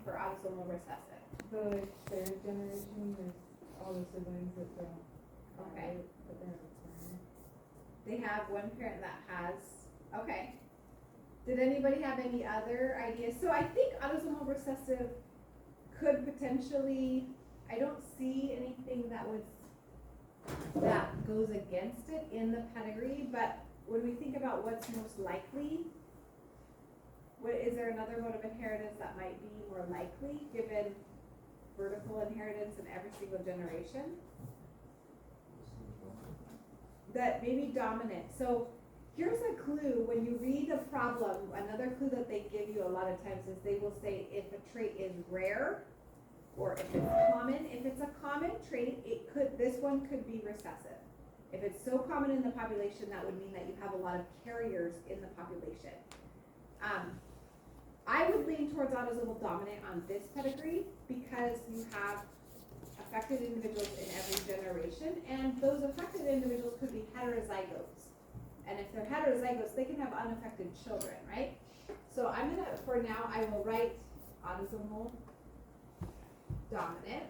for autosomal recessive? The third generation is all the siblings that don't. Okay. But they're fine. They have one parent that has, okay. Did anybody have any other ideas? So I think autosomal recessive could potentially, I don't see anything that goes against it in the pedigree, but when we think about what's most likely, is there another mode of inheritance that might be more likely given vertical inheritance in every single generation? That may be dominant. So here's a clue. When you read a problem, another clue that they give you a lot of times is they will say if a trait is rare or if it's common. If it's a common trait, this one could be recessive. If it's so common in the population, that would mean that you have a lot of carriers in the population. I would lean towards autosomal dominant on this pedigree because you have affected individuals in every generation, and those affected individuals could be heterozygotes. And if they're heterozygotes, they can have unaffected children, right? So I'm gonna, for now, I will write autosomal dominant,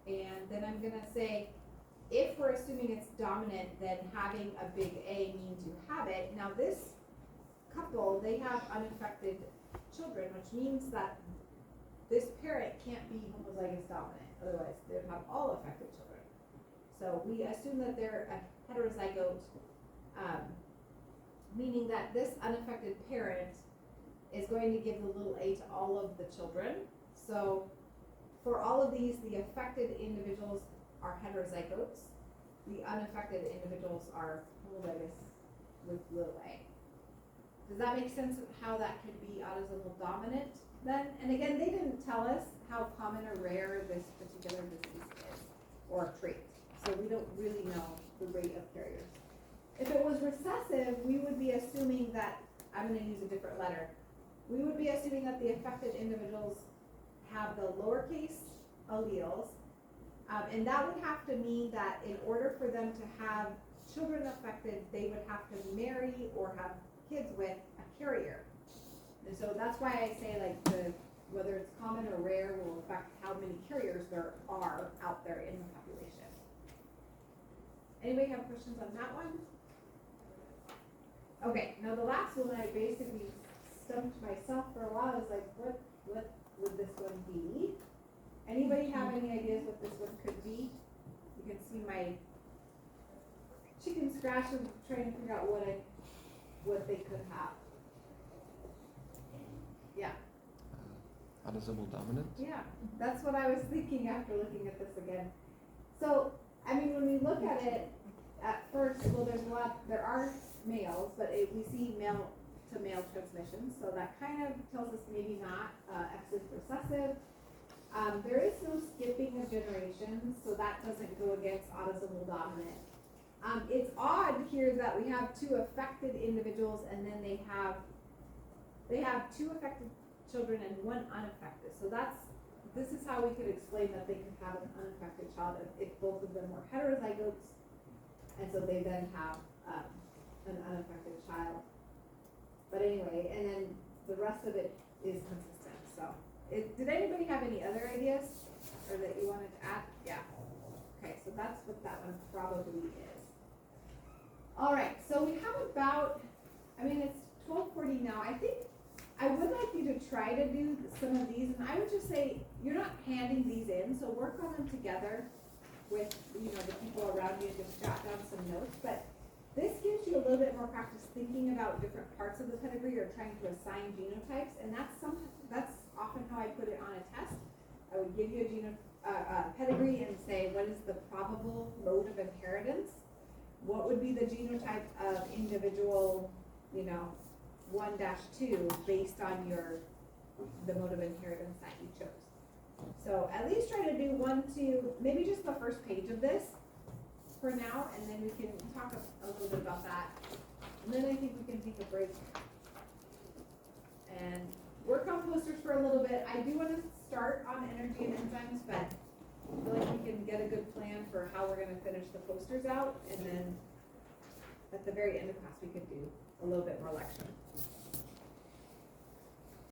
and then I'm gonna say, if we're assuming it's dominant, then having a big A means you have it. Now this couple, they have unaffected children, which means that this parent can't be homozygous dominant, otherwise they would have all affected children. So we assume that they're a heterozygote, meaning that this unaffected parent is going to give the little a to all of the children. So for all of these, the affected individuals are heterozygotes. The unaffected individuals are homozygous with little a. Does that make sense of how that could be autosomal dominant then? And again, they didn't tell us how common or rare this particular disease is, or trait. So we don't really know the rate of carriers. If it was recessive, we would be assuming that, I'm gonna use a different letter. We would be assuming that the affected individuals have the lowercase alleles, and that would have to mean that in order for them to have children affected, they would have to marry or have kids with a carrier. And so that's why I say like whether it's common or rare will affect how many carriers there are out there in the population. Anybody have questions on that one? Okay, now the last one I basically stumped myself for a while. I was like, what would this one be? Anybody have any ideas what this one could be? You can see my chicken scratch of trying to figure out what they could have. Yeah. Autosomal dominant? Yeah, that's what I was thinking after looking at this again. So, I mean, when we look at it, at first, well, there are males, but we see male to male transmission, so that kind of tells us maybe not X is recessive. There is no skipping of generations, so that doesn't go against autosomal dominant. It's odd here that we have two affected individuals and then they have two affected children and one unaffected. So this is how we could explain that they could have an unaffected child if both of them were heterozygotes, and so they then have an unaffected child. But anyway, and then the rest of it is consistent. So, did anybody have any other ideas or that you wanted to add? Yeah. Okay, so that's what that one probably is. All right, so we have about, I mean, it's 12:40 now. I think I would like you to try to do some of these, and I would just say, you're not handing these in, so work on them together with, the people around you and just jot down some notes. But this gives you a little bit more practice thinking about different parts of the pedigree or trying to assign genotypes, and that's often how I put it on a test. I would give you a pedigree and say, what is the probable mode of inheritance? What would be the genotype of individual, 1-2 based on the mode of inheritance that you chose. So at least try to do 1, 2, maybe just the first page of this for now, and then we can talk a little bit about that. And then I think we can take a break and work on posters for a little bit. I do want to start on energy and enzymes, but I feel like we can get a good plan for how we're going to finish the posters out, and then at the very end of class we could do a little bit more lecture.